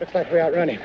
Looks like we outrun him.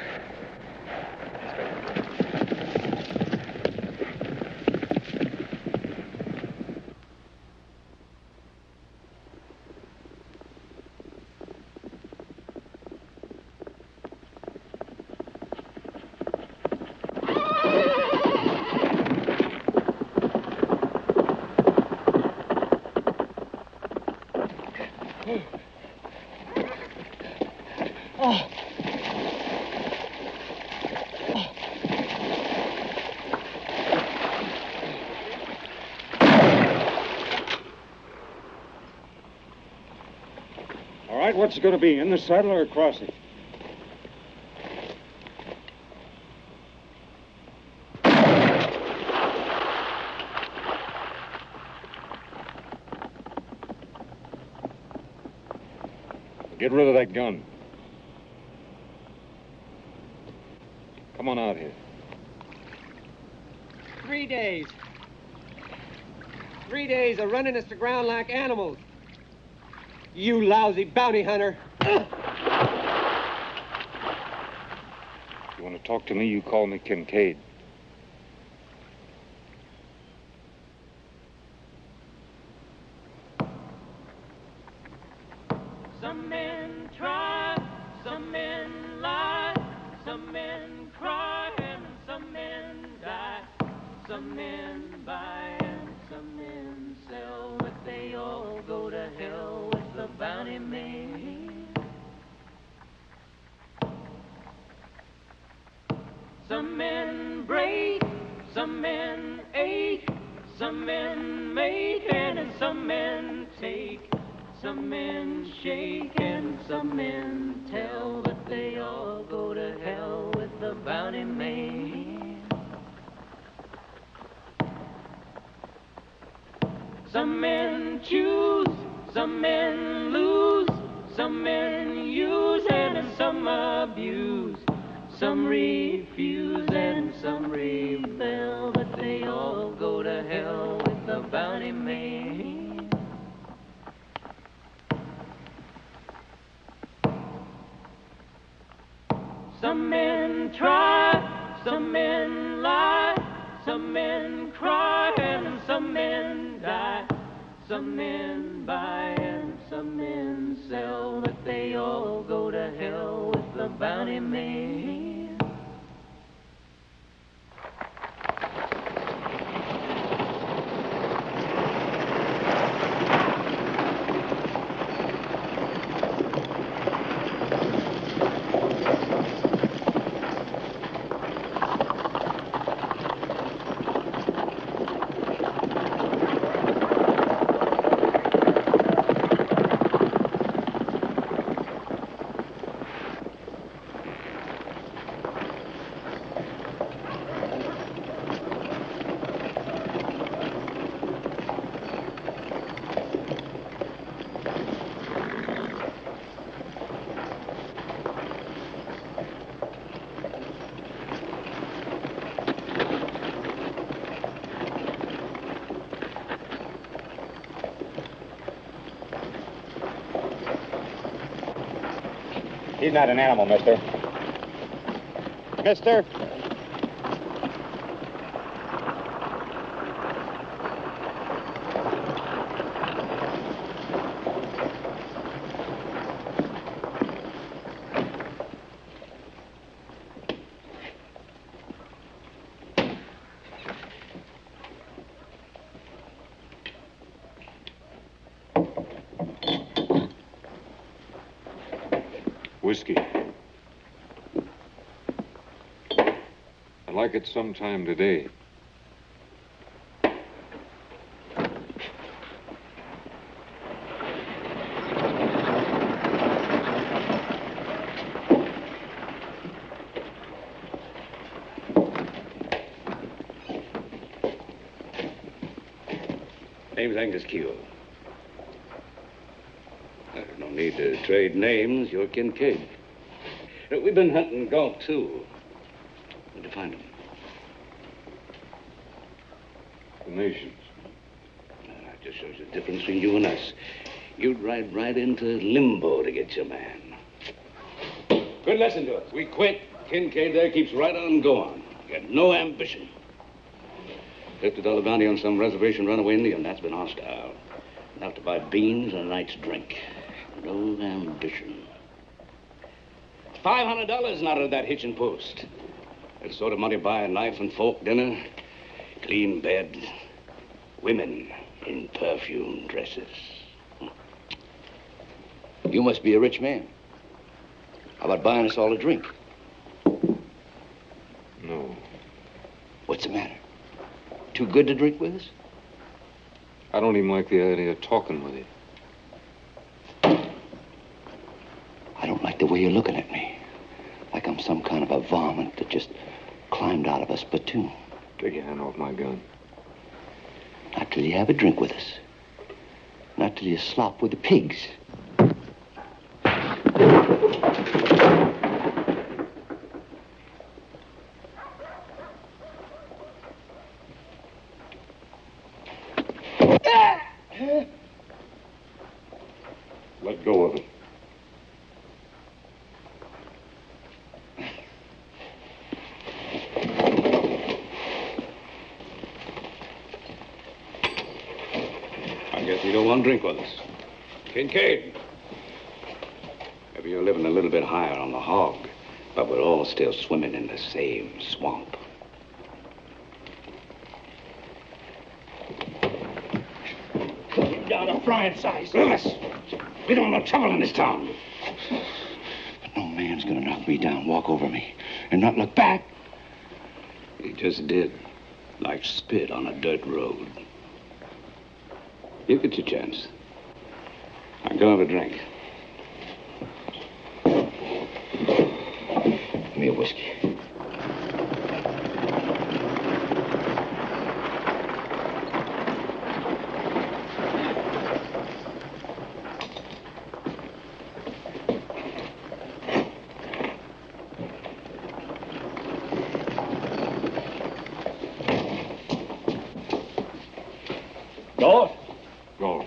All right, what's it going to be, in the saddle or across it? Get rid of that gun. Come on out here. 3 days. 3 days of running us to ground like animals. You lousy bounty hunter. You want to talk to me, you call me Kincaid. Some men try, some men lie, some men cry, and some men die. Some men buy and some men sell, but they all go to hell with the bounty man. Some men break, some men ache, some men make, and some men take. Some men shake and some men tell, but they all go to hell with the bounty man. Some men choose, some men lose, some men use and some abuse. Some refuse and some rebel, but they all go to hell with the bounty man. Some men try, some men lie, some men cry, and some men die. Some men buy and some men sell, but they all go to hell with the bounty man. He's not an animal, mister. Mister? Whiskey. I'd like it sometime today. Name's Angus Keel. There's no need to trade names. You're Kincaid. We've been hunting golf, too. Where'd you find them? The nations. That just shows the difference between you and us. You'd ride right into limbo to get your man. Good lesson to us. We quit. Kincaid there keeps right on going. Got no ambition. $50 bounty on some reservation runaway Indian. That's been hostile. Enough to buy beans and a night's drink. No ambition. $500 out of that hitching post. That sort of money buy a knife and fork dinner, clean bed, women in perfume dresses. You must be a rich man. How about buying us all a drink? No. What's the matter? Too good to drink with us? I don't even like the idea of talking with you. I don't like the way you're looking at me. Like I'm some kind of a varmint that just climbed out of a spittoon. Take your hand off my gun. Not till you have a drink with us. Not till you slop with the pigs. Let go of it. I guess you don't want to drink with us. Kincaid. Maybe you're living a little bit higher on the hog, but we're all still swimming in the same swamp. Down a frying size. Lewis, we don't want trouble in this town. But no man's gonna knock me down, walk over me, and not look back. He just did, like spit on a dirt road. You get your chance. Now go have a drink. Give me a whiskey. Gold? Go.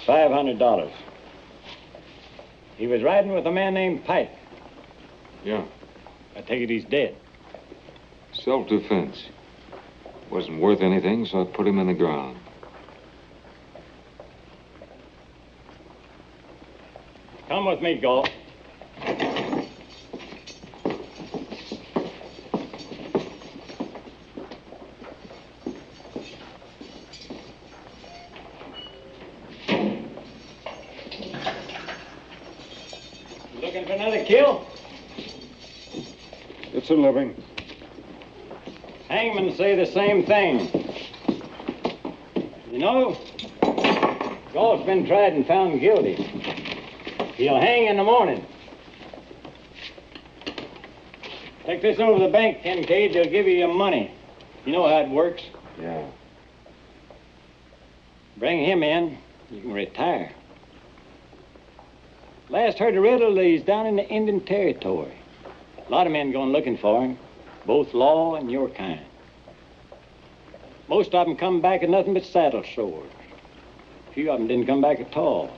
$500. He was riding with a man named Pike. Yeah. I take it he's dead. Self-defense. Wasn't worth anything, so I put him in the ground. Come with me, Gold. Looking for another kill? It's a living. Hangmen say the same thing. You know, Galt's been tried and found guilty. He'll hang in the morning. Take this over to the bank, Kincaid. They'll give you your money. You know how it works. Yeah. Bring him in. You can retire. Last heard of Riddle, he's down in the Indian Territory. A lot of men going looking for him, both law and your kind. Most of them come back with nothing but saddle sores. A few of them didn't come back at all.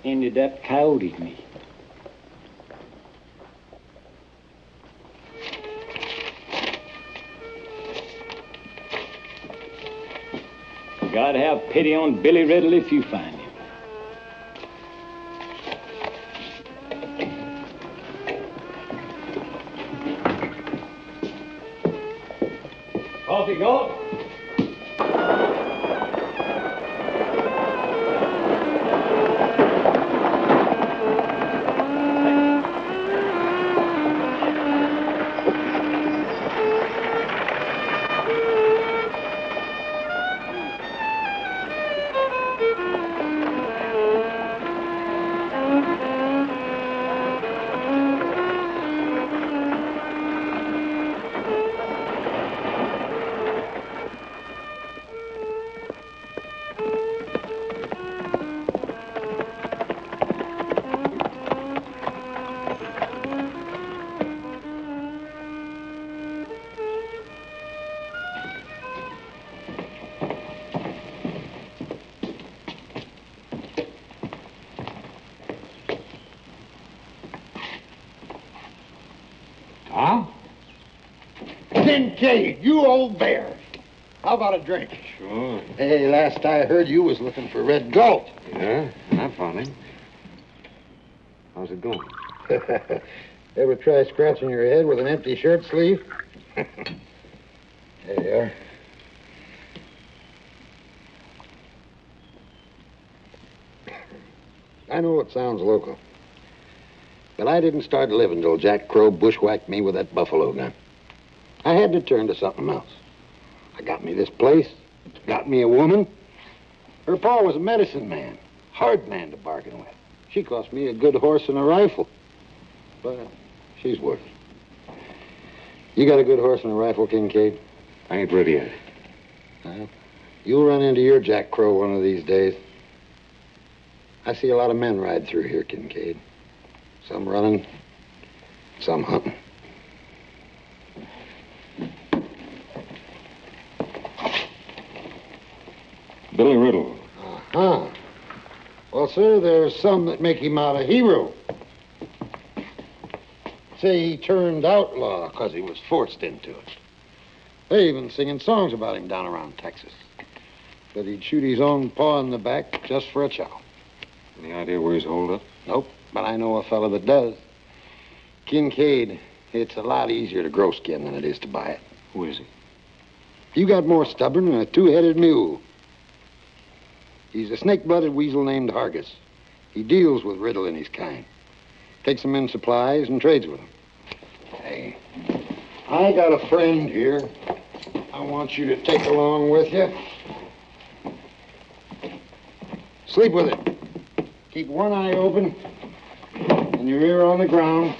Ended up coyoted me. God have pity on Billy Riddle if you find him. Coffee, Gold? Huh? Kincaid, you old bear. How about a drink? Sure. Hey, last I heard you was looking for Red Galt. Yeah, I found him. How's it going? Ever try scratching your head with an empty shirt sleeve? There you are. I know it sounds local, but I didn't start living till Jack Crow bushwhacked me with that buffalo gun. I had to turn to something else. I got me this place, got me a woman. Her pa was a medicine man, hard man to bargain with. She cost me a good horse and a rifle, but she's worth it. You got a good horse and a rifle, Kincaid? I ain't ready yet. Well, you'll run into your Jack Crow one of these days. I see a lot of men ride through here, Kincaid. Some running, some hunting. Billy Riddle. Uh-huh. Well, sir, there's some that make him out a hero. Say he turned outlaw because he was forced into it. They even singing songs about him down around Texas. But he'd shoot his own paw in the back just for a chow. Any idea where he's holed up? Nope, but I know a fella that does. Kincaid, it's a lot easier to grow skin than it is to buy it. Who is he? You got more stubborn than a two-headed mule. He's a snake-blooded weasel named Hargis. He deals with Riddle and his kind. Takes them in supplies and trades with them. Hey, I got a friend here I want you to take along with you. Sleep with it. Keep one eye open and your ear on the ground.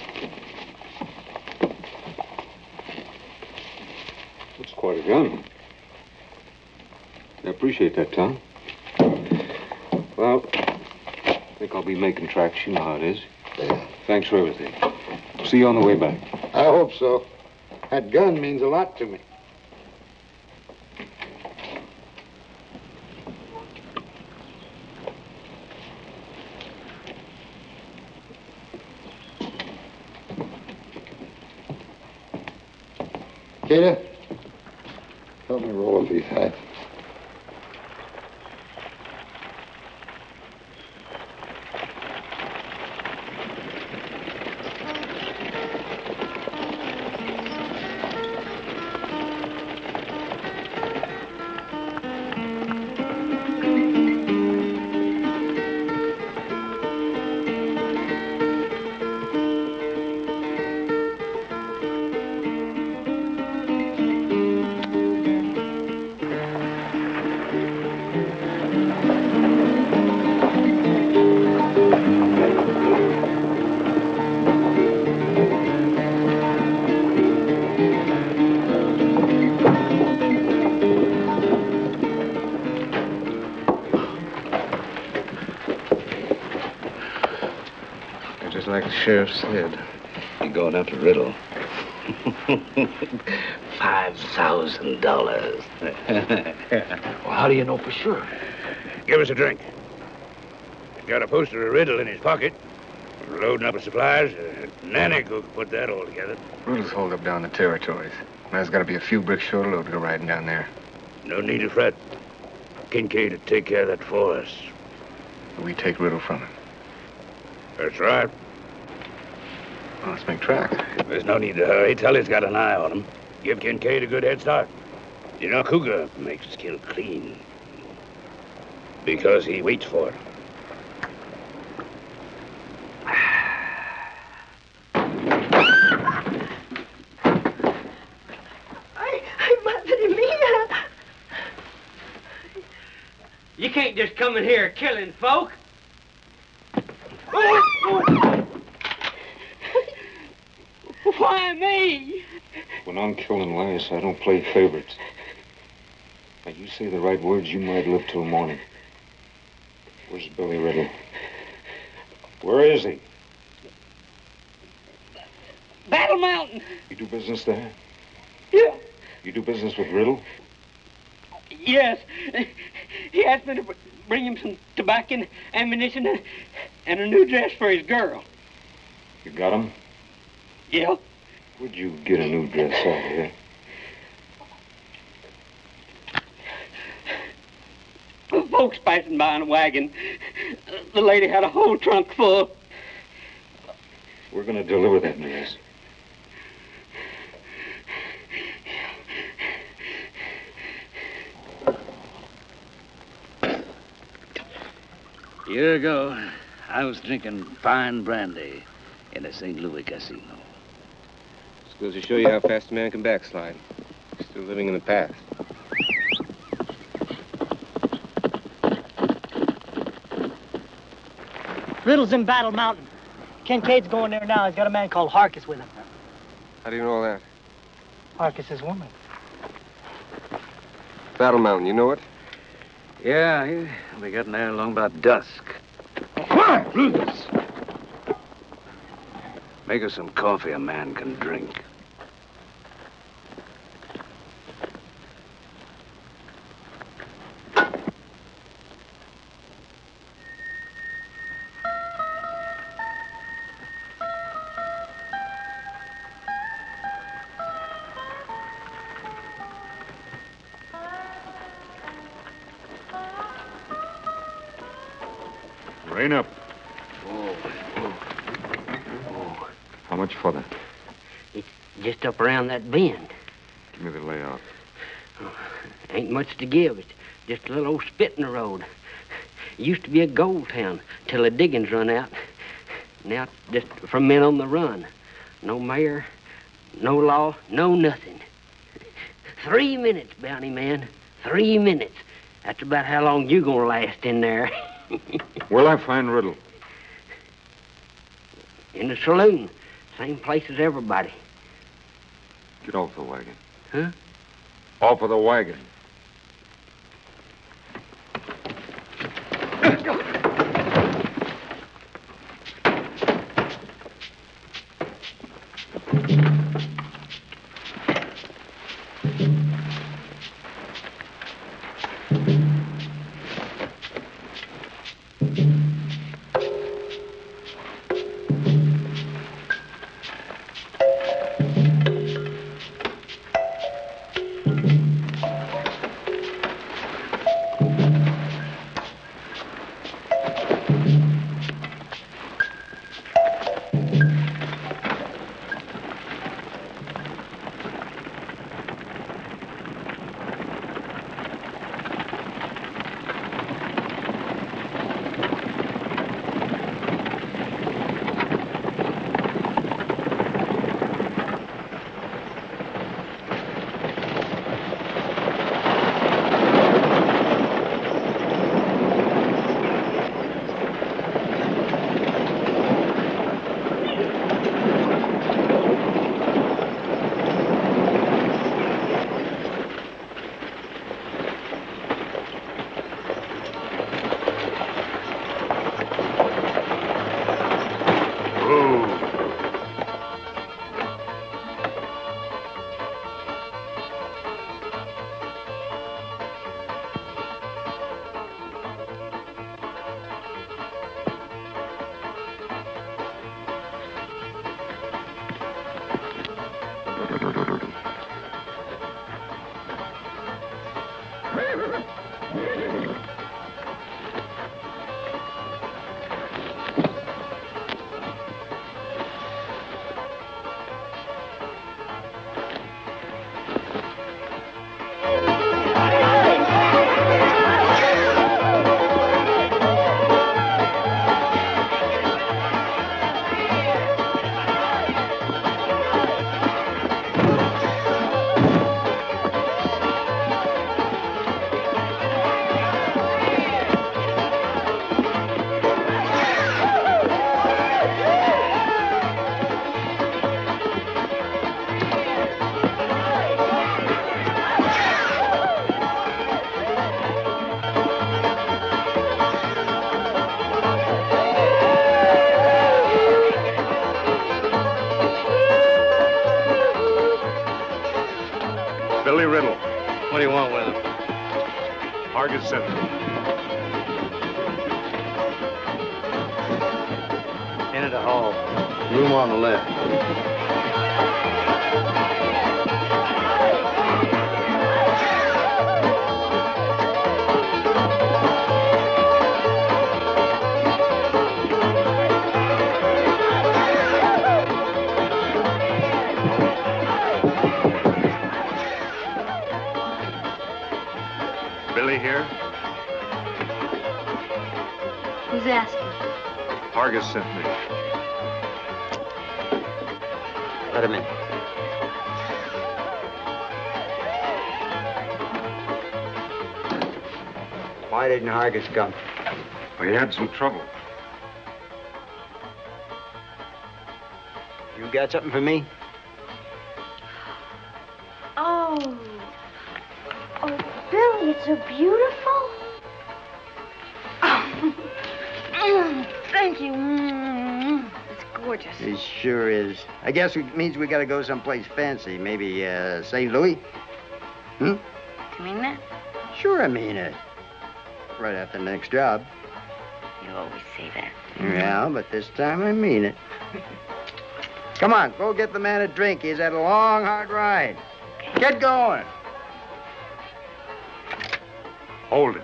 That's quite a gun. I appreciate that, Tom. Well, I think I'll be making tracks. You know how it is. Yeah. Thanks for everything. See you on the way back. I hope so. That gun means a lot to me. Kata, help me roll up these hats. Like the sheriff said. You're going up to Riddle. $5,000. Well, how do you know for sure? Give us a drink. He's got a poster of Riddle in his pocket. We're loading up with supplies. Nanny could put that all together. Riddle's holed up down the territories. There's got to be a few bricks short of load to go riding down there. No need to fret. Kincaid will take care of that for us. We take Riddle from him. That's right. Well, let's make tracks. There's no need to hurry. Tully's got an eye on him. Give Kincaid a good head start. You know, Cougar makes his kill clean. Because he waits for it. Ay, madre mía. You can't just come in here killing folk. Why me? When I'm killing last, I don't play favorites. Now, you say the right words, you might live till morning. Where's Billy Riddle? Where is he? Battle Mountain. You do business there? Yeah. You do business with Riddle? Yes. He asked me to bring him some tobacco and ammunition and a new dress for his girl. You got him? Yeah. Where'd you get a new dress out of here? Folks passing by in a wagon. The lady had a whole trunk full. We're gonna deliver that dress. A year ago, I was drinking fine brandy in a St. Louis casino. Just goes to show you how fast a man can backslide. Still living in the past. Riddle's in Battle Mountain. Kincaid's going there now. He's got a man called Harkis with him. How do you know all that? Harkis' woman. Battle Mountain, you know it? Yeah, he'll be getting there along about dusk. Make us some coffee a man can drink. Rain up. How much for that? It's just up around that bend. Give me the layout. Ain't much to give. It's just a little old spit in the road. It used to be a gold town till the diggings run out. Now it's just for men on the run. No mayor, no law, no nothing. 3 minutes, bounty man. 3 minutes. That's about how long you gonna last in there. Where'll I find Riddle? In the saloon. Same place as everybody. Get off the wagon. Huh? Off of the wagon. Billy Riddle. What do you want with him? Hargis sent him. Into the hall. Room on the left. Billy here? Who's asking? Argus sent me. Let him in. Why didn't Argus come? We had some trouble. You got something for me? Oh. Oh, Billy, it's so beautiful. Oh. Thank you. It's gorgeous. It sure is. I guess it means we gotta go someplace fancy. Maybe, St. Louis? Hmm? You mean that? Sure, I mean it. Right after the next job. You always say that. Yeah, but this time I mean it. Come on, go get the man a drink. He's had a long, hard ride. Get going. Hold it.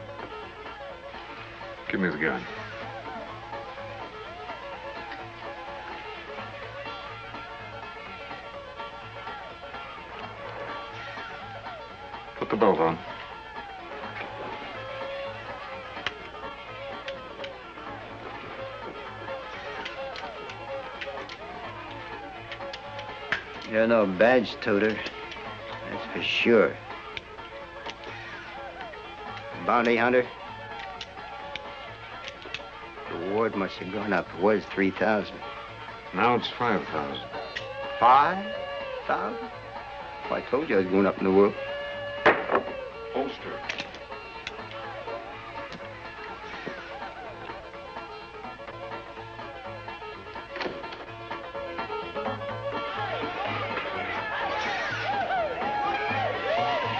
Give me the gun. Put the belt on. You're no badge toter. That's for sure. Bounty hunter? The reward must have gone up. It was 3,000. Now it's 5,000. 5,000? Well, I told you I was going up in the world. Holster.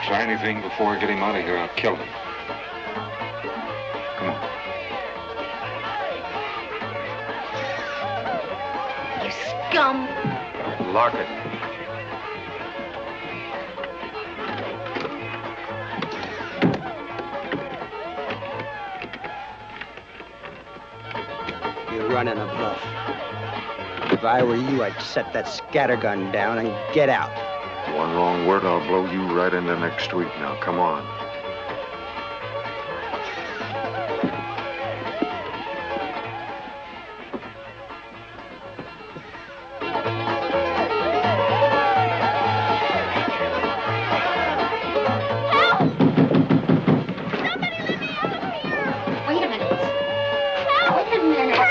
Try anything before I get him out of here, I'll kill him. Come on. You scum. Lock it. You're running a bluff. If I were you, I'd set that scattergun down and get out. One wrong word, I'll blow you right into next week. Now, come on. Wait a minute. Wait a minute.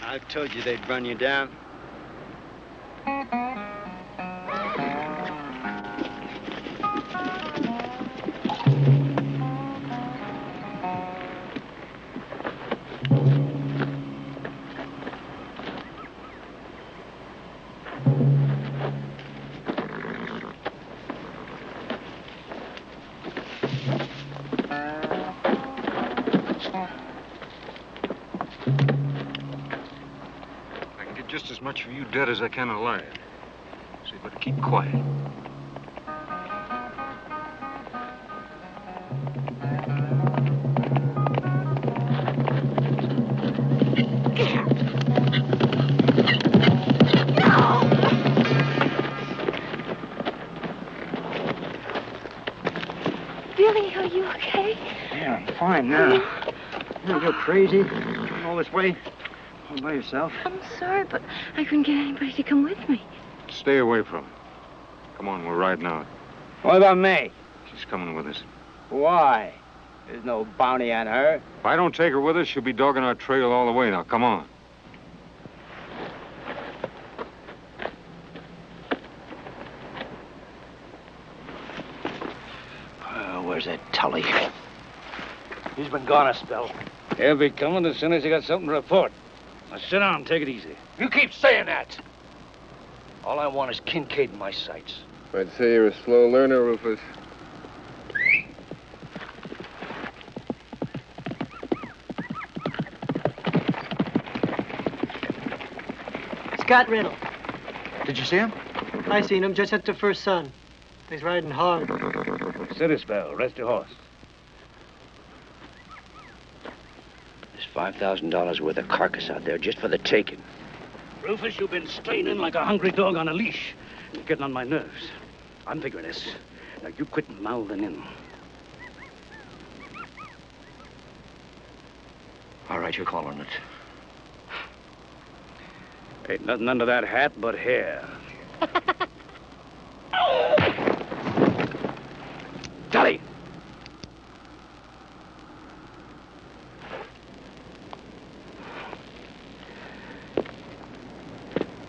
I told you they'd run you down. just as much for you dead as I can alive. So you better keep quiet. Billy, are you okay? Yeah, I'm fine now. You're crazy. Coming all this way all by yourself. I'm sorry, but I couldn't get anybody to come with me. Stay away from her. Come on, we're riding out. What about me? She's coming with us. Why? There's no bounty on her. If I don't take her with us, she'll be dogging our trail all the way. Now, come on. Where's that Tully? He's been gone a spell. He'll be coming as soon as he got something to report. Now sit down, take it easy. You keep saying that. All I want is Kincaid in my sights. I'd say you're a slow learner, Rufus. Scott Riddle. Did you see him? I seen him just at the first sun. He's riding hard. Sit a spell, rest your horse. There's $5,000 worth of carcass out there just for the taking. Rufus, you've been straining like a hungry dog on a leash. You're getting on my nerves. I'm figuring this. Now, you quit mouthing in. All right, you're calling it. Ain't nothing under that hat but hair. Tully!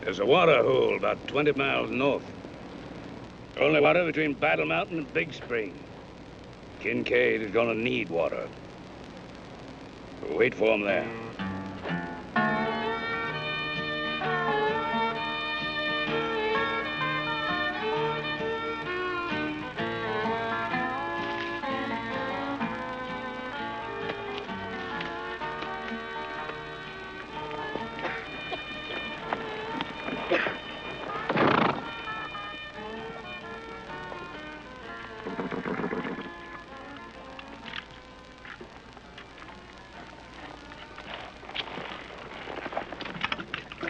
There's a water hole about 20 miles north. Only water between Battle Mountain and Big Spring. Kincaid is gonna need water. Wait for him there.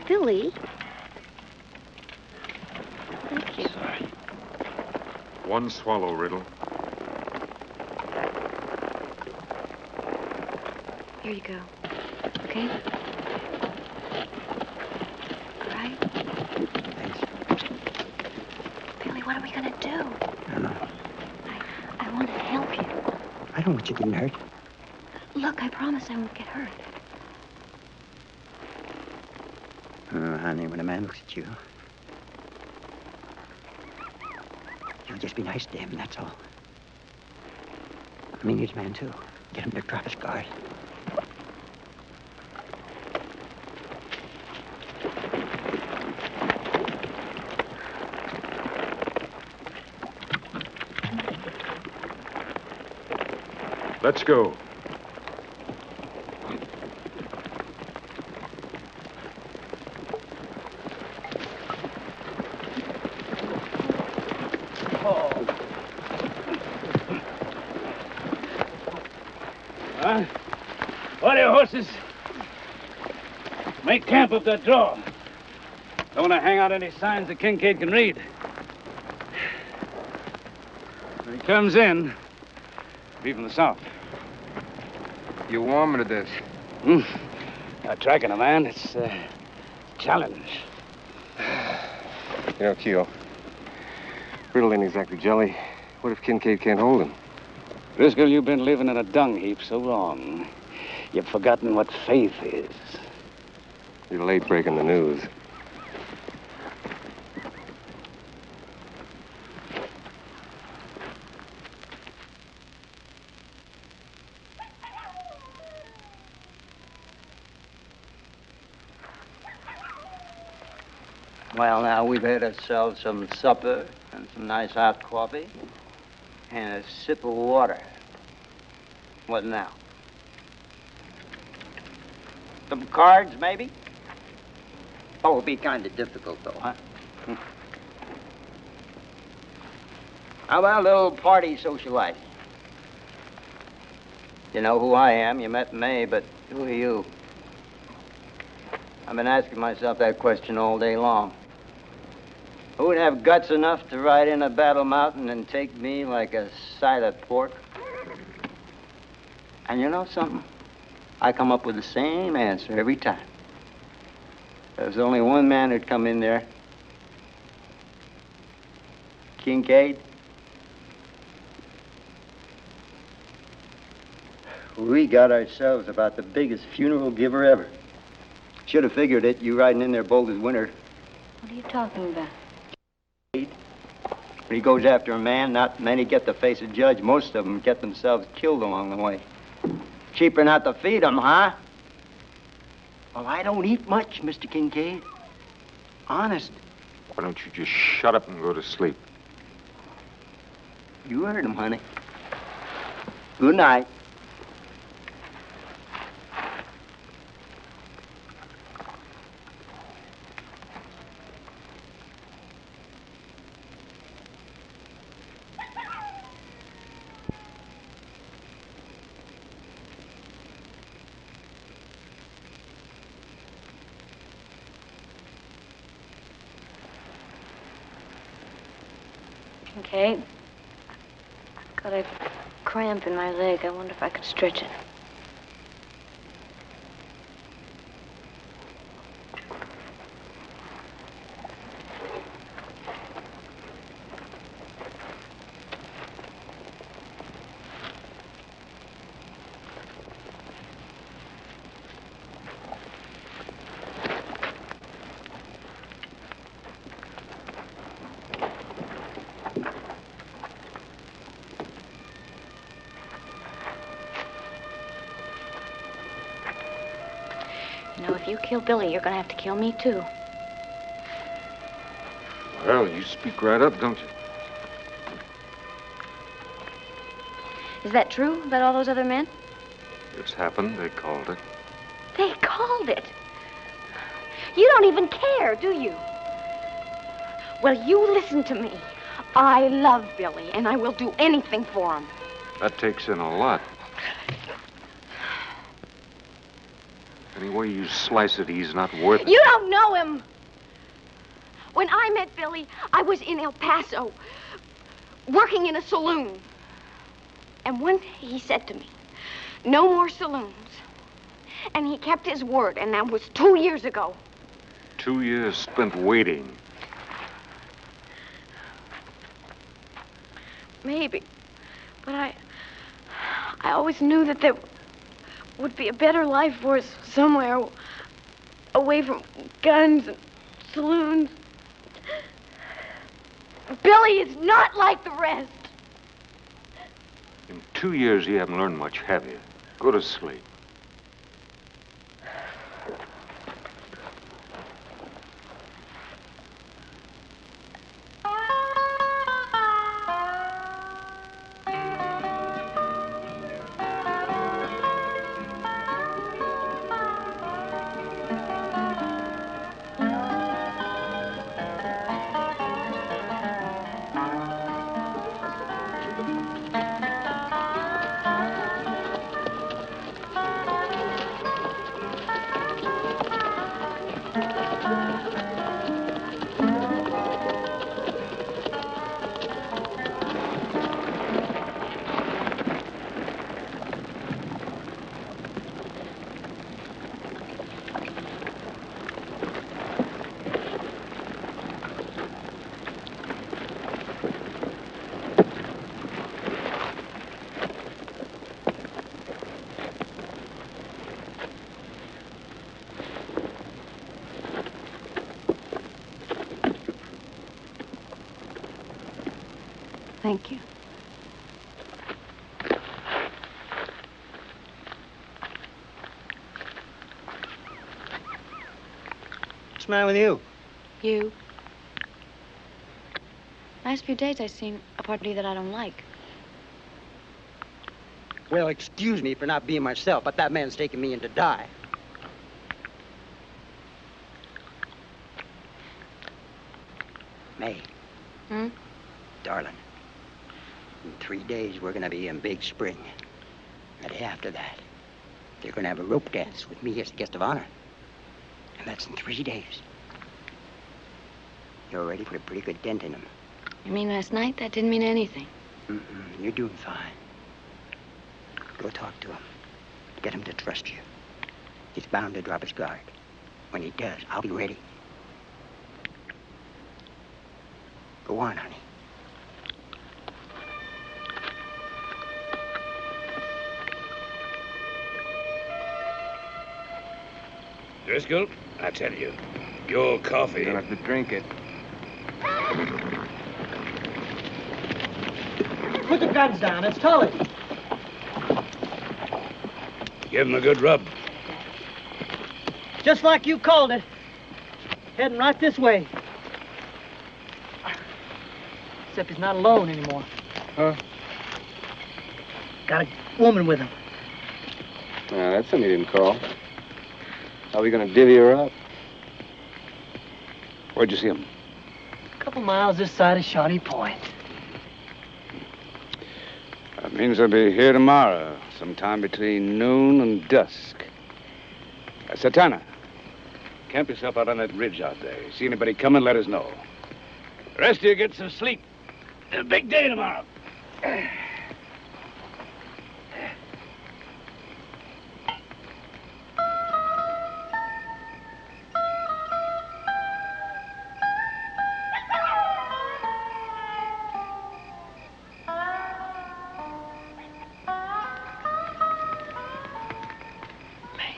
Billy. Thank you. Sorry. One swallow, Riddle. Here you go. Okay? All right? Thanks. Billy, what are we gonna do? I don't know. I want to help you. I don't want you getting hurt. Look, I promise I won't get hurt. Honey, when a man looks at you, you'll just be nice to him, that's all. I mean, he's a man, too. Get him to drop his guard. Let's go. Order your horses. Make camp up that draw. Don't want to hang out any signs that Kincaid can read. When he comes in, be from the south. You warming to this? Not tracking a man, it's a challenge. You know, Keo, Riddle ain't exactly jelly. What if Kincaid can't hold him? Driscoll, you've been living in a dung heap so long, you've forgotten what faith is. You're late breaking the news. Well, now, we've had ourselves some supper and some nice hot coffee and a sip of water. What now? Some cards, maybe? Oh, it'll be kind of difficult, though, huh? How about a little party socializing? You know who I am. You met May, but who are you? I've been asking myself that question all day long. Who would have guts enough to ride in a Battle Mountain and take me like a side of pork? And you know something? I come up with the same answer every time. There's only one man who'd come in there. Kincaid. We got ourselves about the biggest funeral giver ever. Should have figured it, you riding in there bold as winter. What are you talking about? When he goes after a man, not many get to face a judge. Most of them get themselves killed along the way. Cheaper not to feed them, huh? Well, I don't eat much, Mr. Kincaid. Honest. Why don't you just shut up and go to sleep? You heard him, honey. Good night. Kincaid, I've got a cramp in my leg. I wonder if I could stretch it. You know, if you kill Billy, you're gonna have to kill me, too. Well, you speak right up, don't you? Is that true about all those other men? It's happened. They called it. They called it. You don't even care, do you? Well, you listen to me. I love Billy, and I will do anything for him. That takes in a lot. Any way you slice it, he's not worth it. You don't know him. When I met Billy, I was in El Paso, working in a saloon. And one day he said to me, no more saloons. And he kept his word, and that was 2 years ago. 2 years spent waiting. Maybe. But I always knew that there would be a better life for us somewhere away from guns and saloons. Billy is not like the rest. In 2 years, you haven't learned much, have you? Go to sleep. Thank you. What's the matter with you? You. Last few days I've seen a part of you that I don't like. Well, excuse me for not being myself, but that man's taking me in to die. May. Hmm? Darling, in 3 days, we're going to be in Big Spring. The day after that, they're going to have a rope dance with me as the guest of honor. And that's in 3 days. You already put a pretty good dent in them. You mean last night? That didn't mean anything. You're doing fine. Go talk to him. Get him to trust you. He's bound to drop his guard. When he does, I'll be ready. Go on, honey. Driscoll, I tell you, your coffee... You don't have to drink it. Put the guns down. It's Tully. Give him a good rub. Just like you called it. Heading right this way. Except he's not alone anymore. Huh? Got a woman with him. Nah, that's something he didn't call. How are we gonna divvy her up? Where'd you see him? A couple miles this side of Shawnee Point. That means I'll be here tomorrow, sometime between noon and dusk. Satana, camp yourself out on that ridge out there. See anybody coming, let us know. The rest of you get some sleep. It's a big day tomorrow.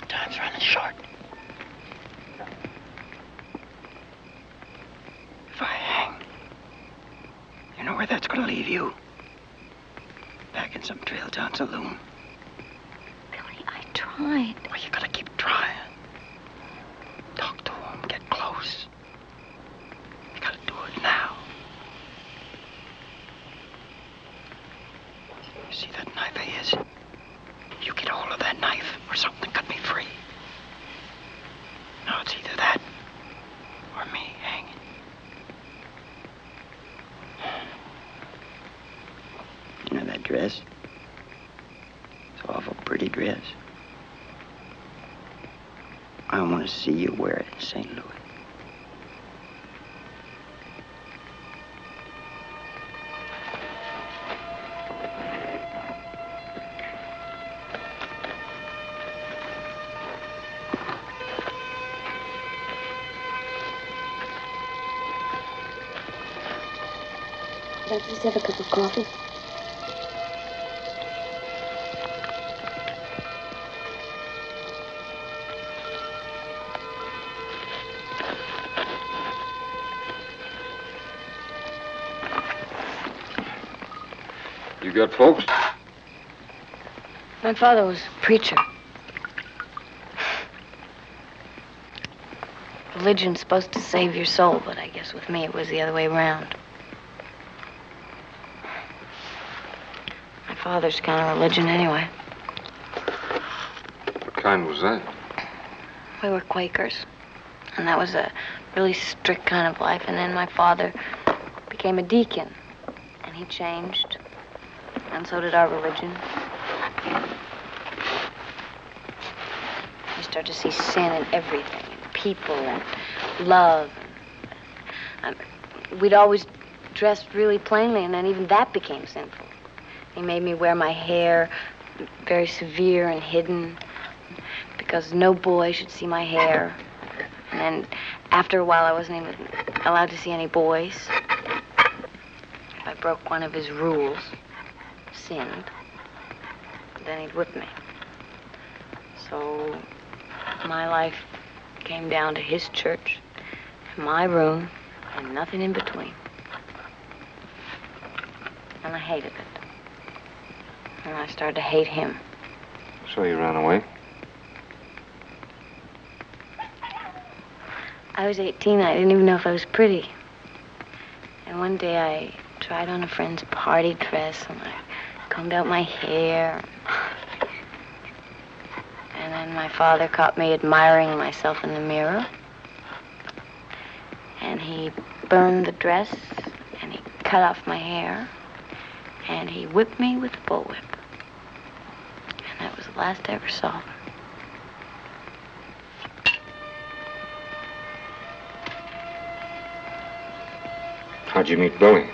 Time's running short. If I hang, you know where that's gonna leave you? Back in some trail town saloon. Billy, I tried. Well, you gotta keep trying. Talk to him, get close. You gotta do it now. You see that knife of his? You get a hold of that knife, or something cut me free. Now it's either that, or me hanging. You know that dress? It's an awful pretty dress. I want to see you wear it in St. Louis. Let's just have a cup of coffee. You got folks? My father was a preacher. Religion's supposed to save your soul, but I guess with me it was the other way around. My father's kind of religion anyway. What kind was that? We were Quakers, and that was a really strict kind of life. And then my father became a deacon, and he changed, and so did our religion. You start to see sin in everything, in people and love. We'd always dressed really plainly, and then even that became sinful. He made me wear my hair very severe and hidden because no boy should see my hair. And then after a while, I wasn't even allowed to see any boys. If I broke one of his rules, sinned, then he'd whip me. So my life came down to his church, my room, and nothing in between. And I hated it. And I started to hate him. So you ran away? I was 18. I didn't even know if I was pretty. And one day I tried on a friend's party dress, and I combed out my hair. And then my father caught me admiring myself in the mirror. And And he burned the dress, and he cut off my hair, and he whipped me with a bullwhip. And that was the last I ever saw of him. How'd you meet Billy?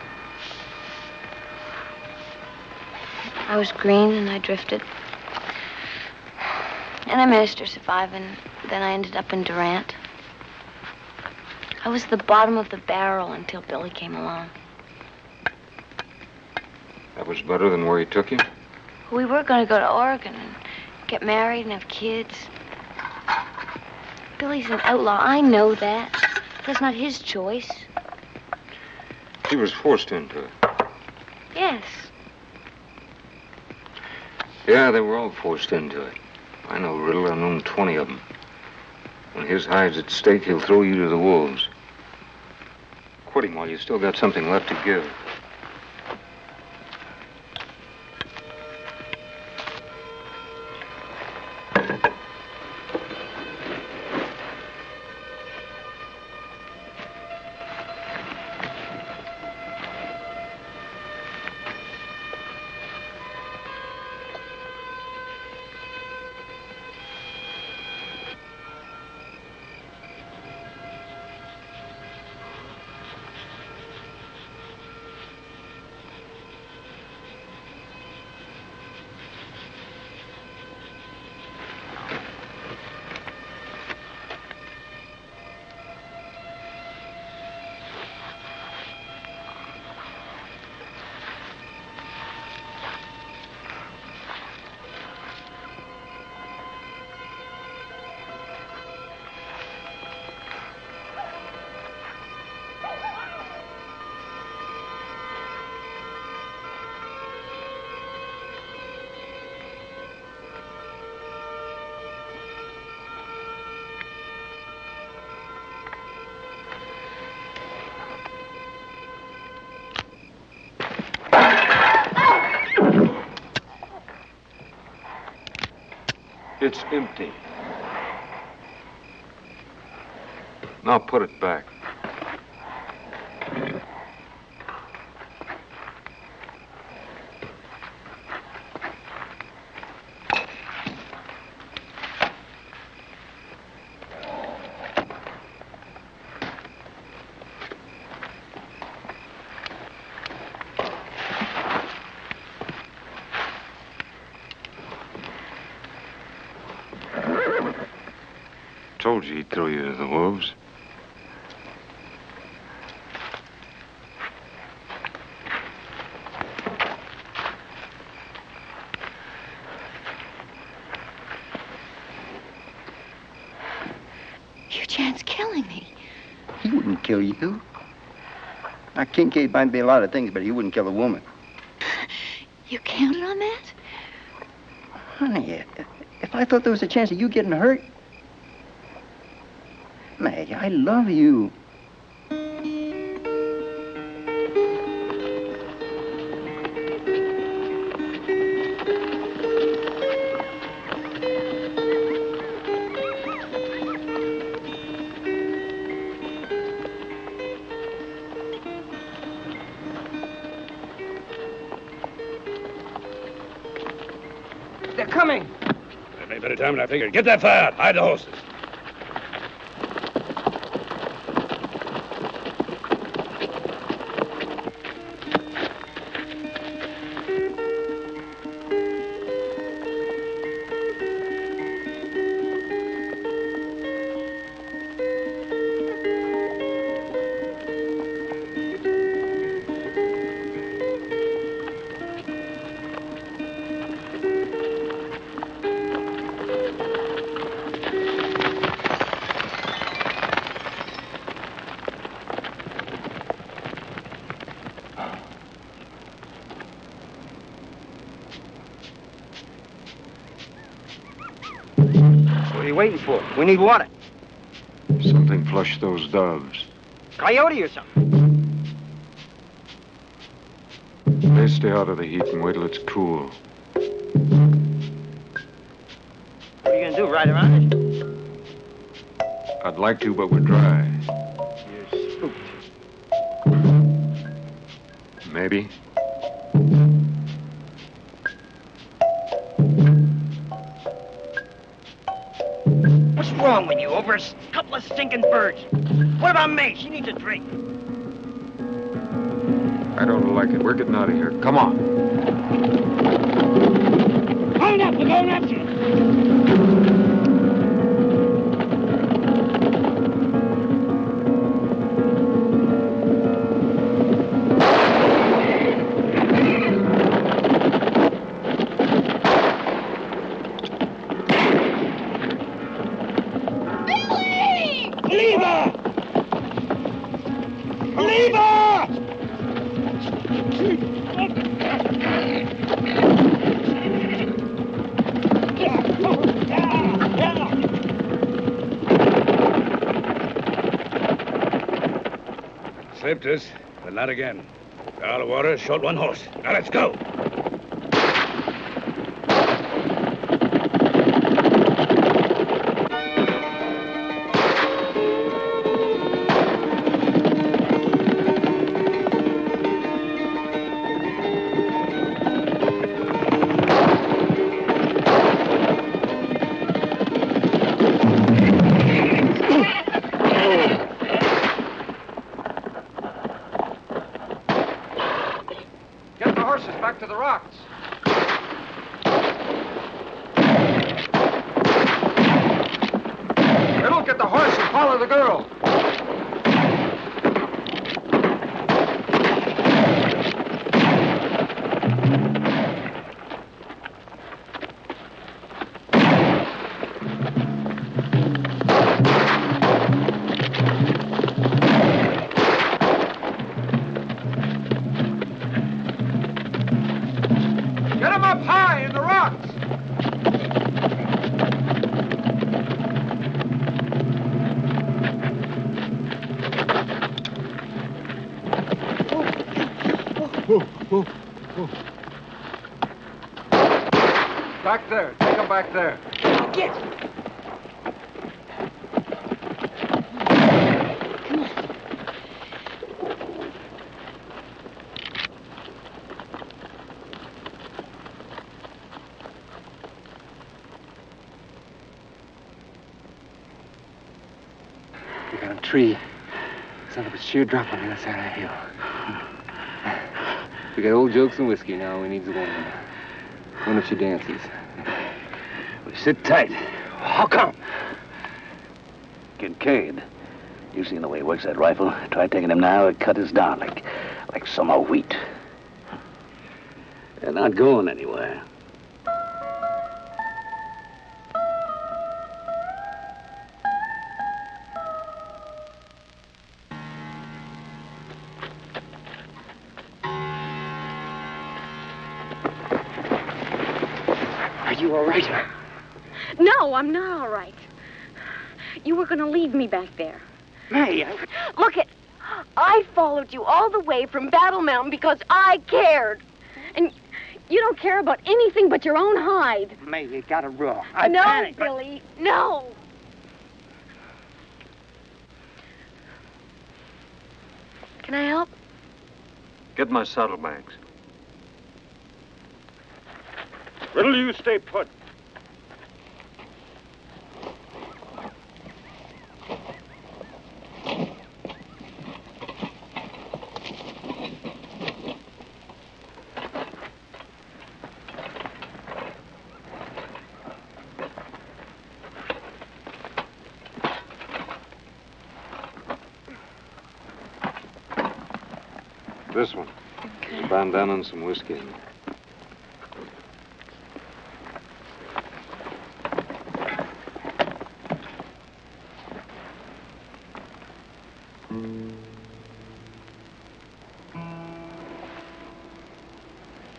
I was green and I drifted. And I managed to survive, and then I ended up in Durant. I was the bottom of the barrel until Billy came along. That was better than where he took you? We were going to go to Oregon and get married and have kids. Billy's an outlaw. I know that. That's not his choice. He was forced into it. Yes. Yeah, they were all forced into it. I know Riddle. I've known 20 of them. When his hide's at stake, he'll throw you to the wolves. Quit him while you still got something left to give. It's empty. Now put it back. Told you he'd throw you to the wolves. You chance killing me. He wouldn't kill you. Now, Kincaid might be a lot of things, but he wouldn't kill a woman. You counted on that? Honey, if I thought there was a chance of you getting hurt... Maggie, I love you. They're coming. That ain't better time than I figured. Get that fire out. Hide the horses. What are you waiting for? We need water. Something flushed those doves. Coyote or something. They stay out of the heat and wait till it's cool. What are you gonna do, ride around it? I'd like to, but we're dry. You're spooked. maybe. What's wrong with you? Over a couple of stinking birds. What about May? She needs a drink. I don't like it. We're getting out of here. Come on. Hold up, we're going after you. Slipped us, but not again. Got out of water, short one horse. Now let's go. Back to the rocks. Riddle, get the horse and follow the girl. Back there. Take him back there. Get! We got a tree. Son of a sheer drop on the other side of the hill. We got old jokes and whiskey now. We need a woman. One if she dances. We sit tight. How come? Kincaid. You seen the way he works that rifle? Try taking him now, it'd cut us down like summer wheat. They're not going anywhere. Are you all right? No, I'm not all right. You were going to leave me back there. May, Look I followed you all the way from Battle Mountain because I cared. And you don't care about anything but your own hide. May, you got it wrong. No, panicked, Billy, no. Can I help? Get my saddlebags. Riddle, you stay put. This one. Okay. A bandana and some whiskey.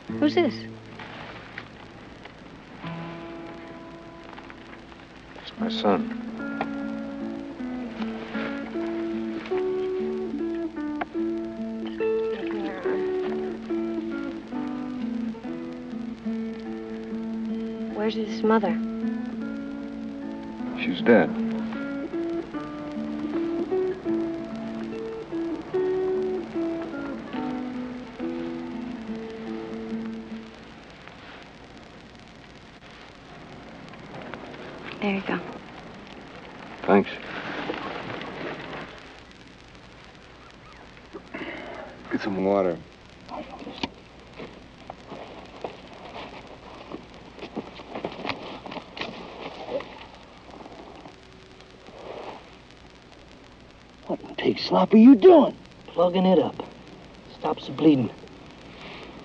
Who's this? It's my son. Where's his mother? She's dead. There you go. Thanks. Get some water. What in pig slop are you doing? Plugging it up. Stops the bleeding.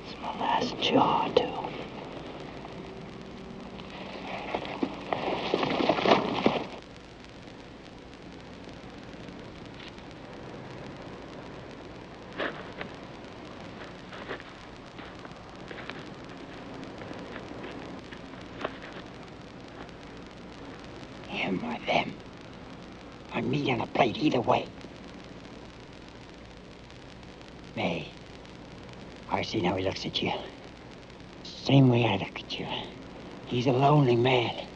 It's my last jaw, too. Him or them. On meat on a plate either way. May, I seen how he looks at you. Same way I look at you. He's a lonely man.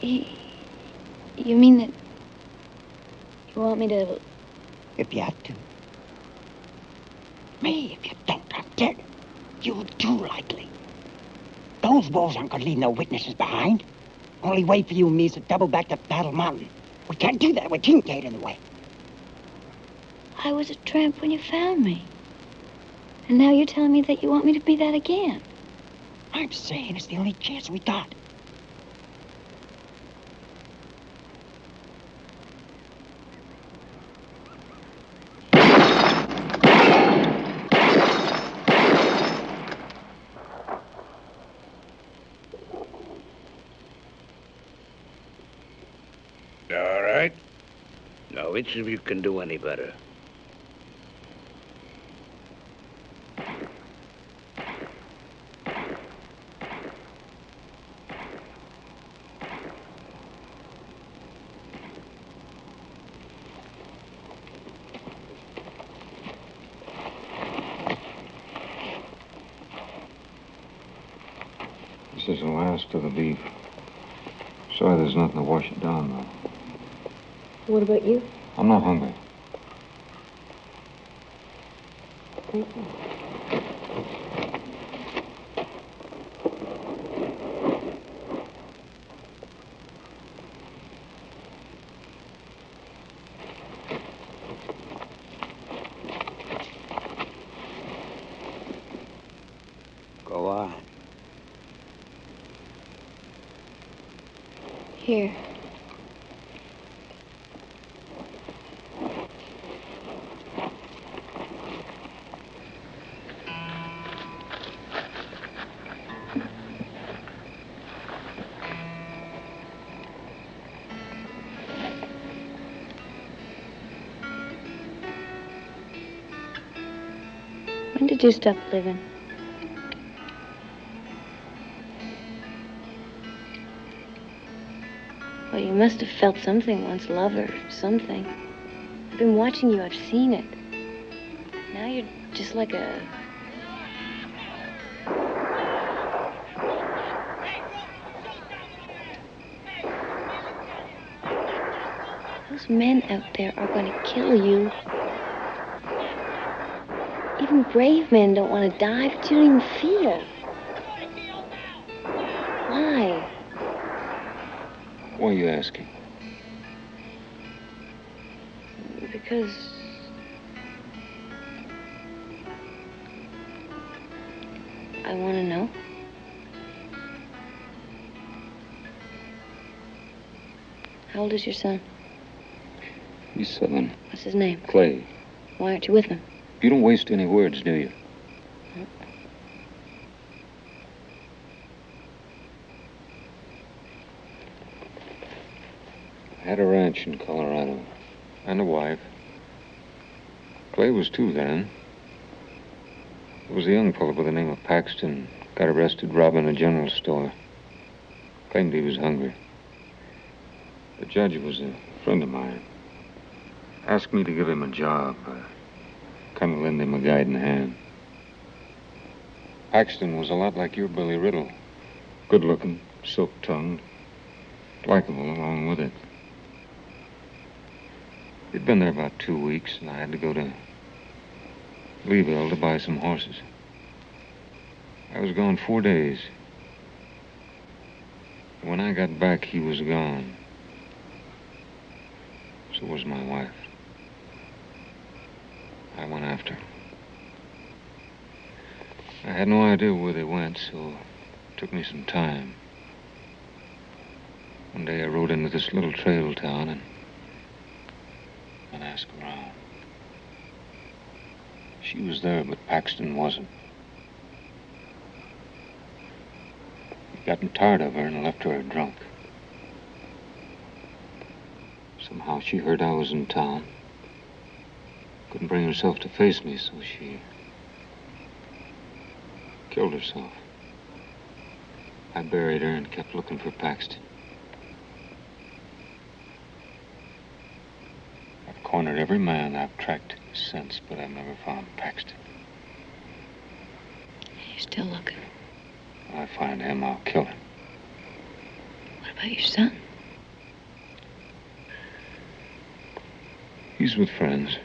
You mean that you want me to... If you have to. May, if you don't, I'm dead. You'll do likely. Those wolves aren't going to leave no witnesses behind. Only way for you and me is to double back to Battle Mountain. We can't do that with Kincaid in the way. I was a tramp when you found me. And now you're telling me that you want me to be that again. I'm saying it's the only chance we got. All right. Now, which of you can do any better? This is the last of the beef. Sorry there's nothing to wash it down, though. What about you? I'm not hungry. Go on. Here. When did you stop living? Well, you must have felt something once, love or something. I've been watching you, I've seen it. Now you're just like a... Those men out there are going to kill you. Even brave men don't want to die, but you don't even feel. Why? Why are you asking? Because... I want to know. How old is your son? He's 7. What's his name? Clay. Why aren't you with him? You don't waste any words, do you? I had a ranch in Colorado, and a wife. Clay was 2 then. There was a young fellow by the name of Paxton, got arrested robbing a general store. Claimed he was hungry. The judge was a friend of mine. Asked me to give him a job, kind of lend him a guiding hand. Paxton was a lot like your Billy Riddle. Good-looking, silk-tongued, likable along with it. He'd been there about 2 weeks, and I had to go to Llewellyn to buy some horses. I was gone 4 days. When I got back, he was gone. So was my wife. I went after her. I had no idea where they went, so it took me some time. One day I rode into this little trail town and asked around. She was there, but Paxton wasn't. He'd gotten tired of her and left her drunk. Somehow she heard I was in town. Couldn't bring herself to face me, so she killed herself. I buried her and kept looking for Paxton. I've cornered every man I've tracked since, but I've never found Paxton. You're still looking. When I find him, I'll kill him. What about your son? He's with friends.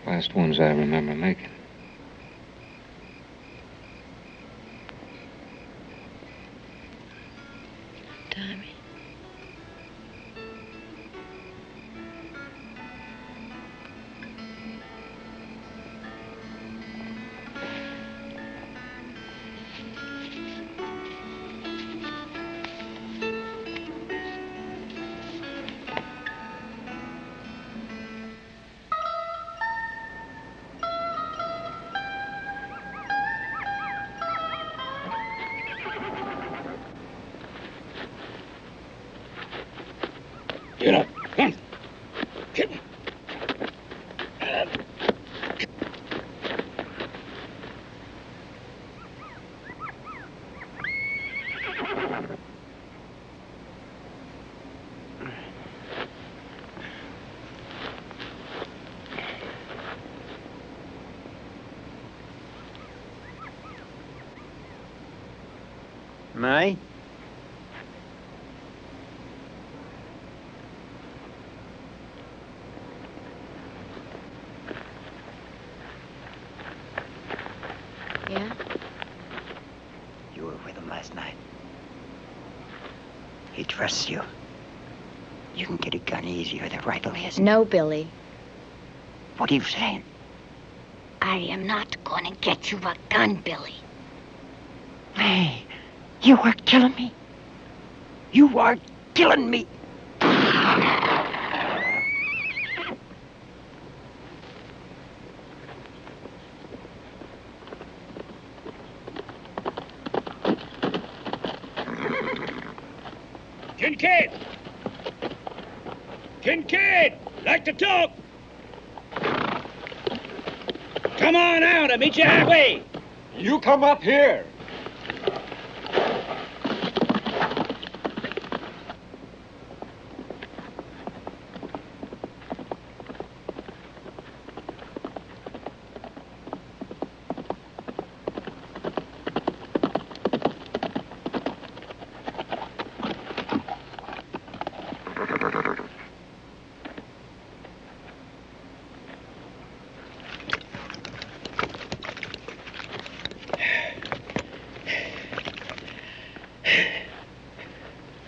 Last ones I remember making. Tommy. Get up. Come. Get. May? Yeah? You were with him last night. He trusts you. You can get a gun easier than rifle his. No, Billy. What are you saying? I am not going to get you a gun, Billy. Hey, you are killing me. You are killing me. Kincaid! Kincaid! Like to talk! Come on out, I'll meet you halfway. You come up here.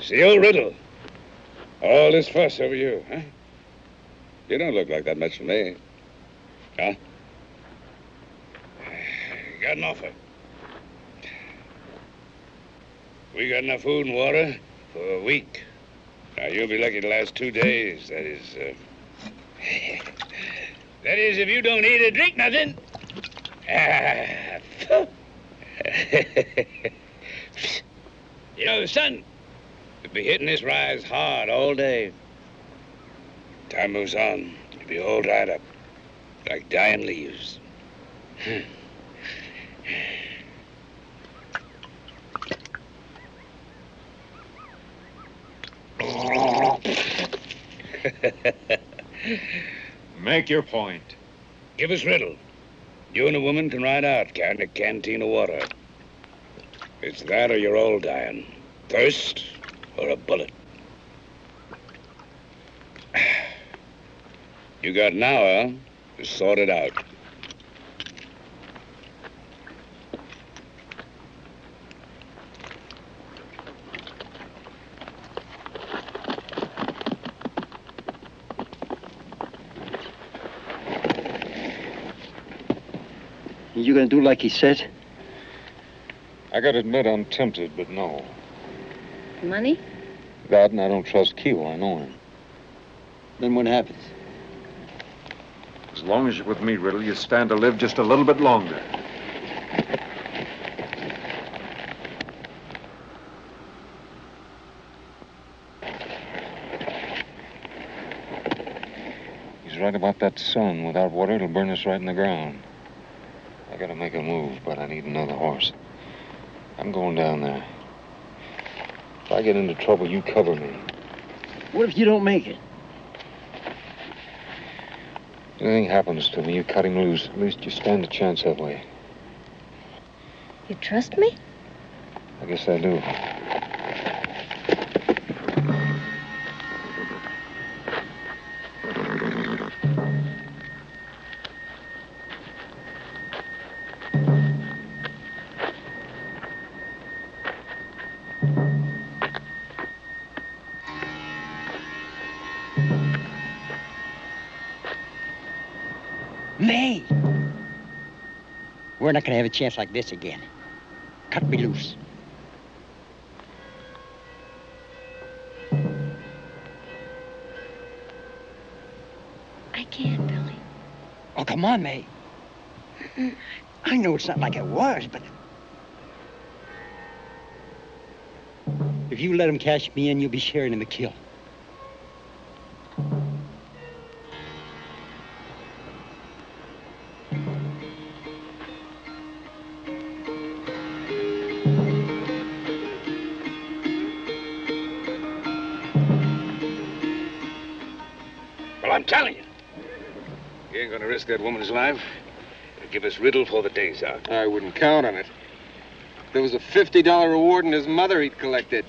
See, old Riddle. All this fuss over you, huh? You don't look like that much to me. Huh? Got an offer. We got enough food and water for a week. Now, you'll be lucky to last 2 days. That is, that is, if you don't eat or drink nothing. You know, the sun could be hitting this rise hard all day. Time moves on, you'll be all dried up, like dying leaves. Make your point. Give us Riddle. You and a woman can ride out, carrying a canteen of water. It's that or you're all dying. Thirst or a bullet. You got an hour to sort it out. You gonna do like he says? I gotta admit I'm tempted, but no. Money? That and I don't trust Keel. I know him. Then what happens? As long as you're with me, Riddle, you stand to live just a little bit longer. He's right about that sun. Without water, it'll burn us right in the ground. I gotta make a move, but I need another horse. I'm going down there. If I get into trouble, you cover me. What if you don't make it? If anything happens to me, you cut him loose. At least you stand a chance that way. You trust me? I guess I do. May! We're not gonna have a chance like this again. Cut me loose. I can't, Billy. Oh, come on, May. I know it's not like it was, but... if you let him cash me in, you'll be sharing in the kill. Well, I'm telling you. You ain't gonna risk that woman's life. It'll give us Riddle for the day's out. I wouldn't count on it. There was a $50 reward and his mother he'd collected.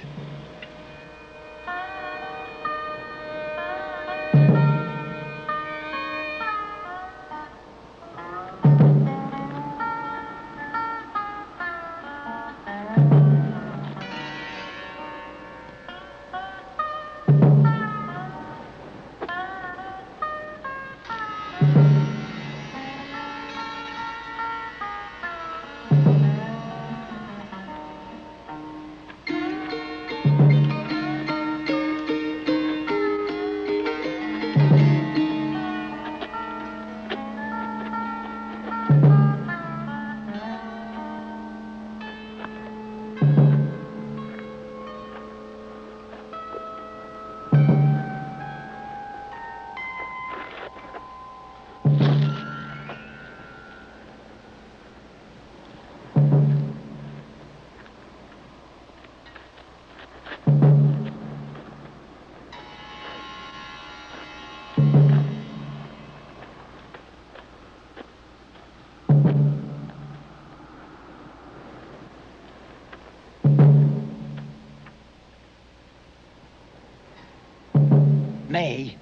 May.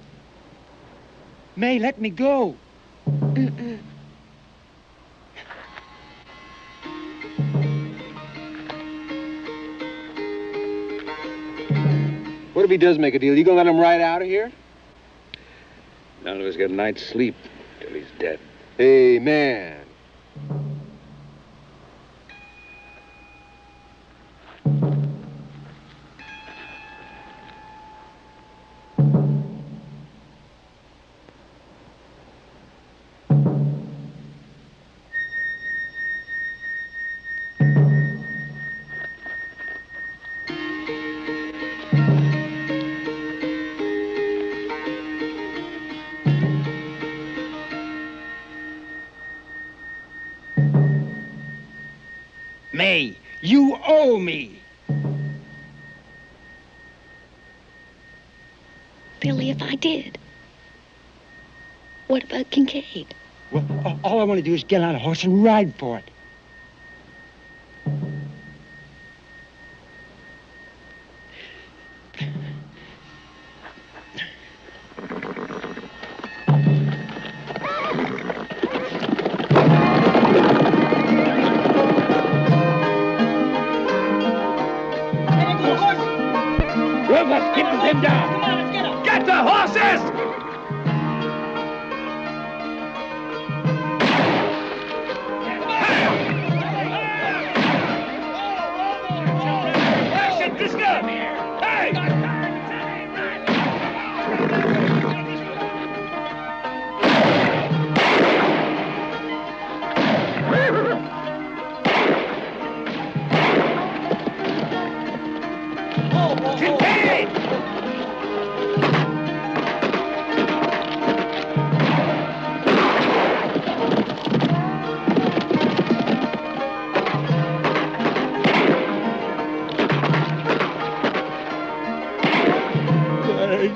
May, let me go. Mm-mm. What if he does make a deal? You gonna let him ride out of here? None of us get a night's sleep till he's dead. Hey, man. May, you owe me. Billy, if I did, what about Kincaid? Well, all I want to do is get on a horse and ride for it. Ruthless, keep him down. Come on, let's get him. Get the horses! He's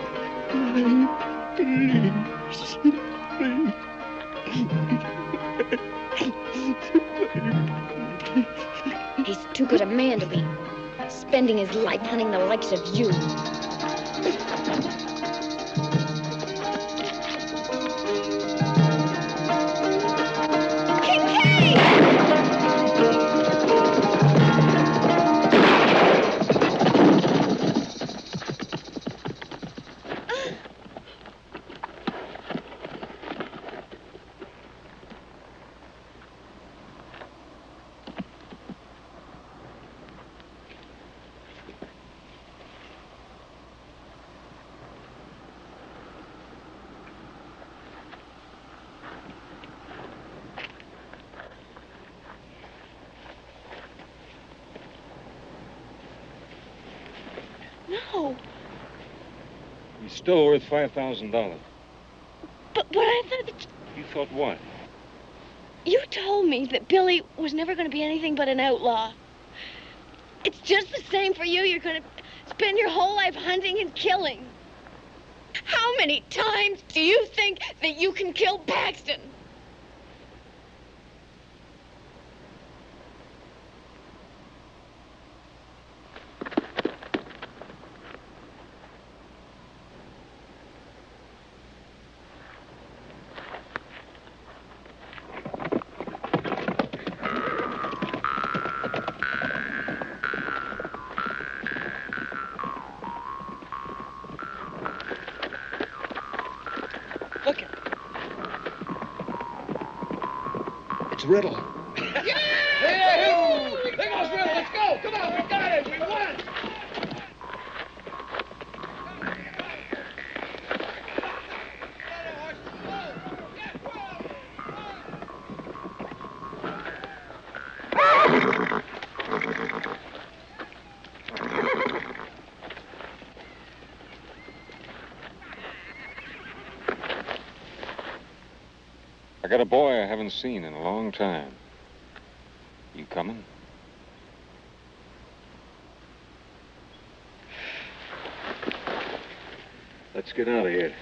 too good a man to be spending his life hunting the likes of you. No. He's still worth $5,000. But I thought that You thought what? you told me that Billy was never going to be anything but an outlaw. It's just the same for you. You're going to spend your whole life hunting and killing. How many times do you think that you can kill Paxton? It's Riddle. Hey, there goes Riddle. Let's go. Come on, we got it. We won. I got a boy I haven't seen in a long time. You coming? Let's get out of here.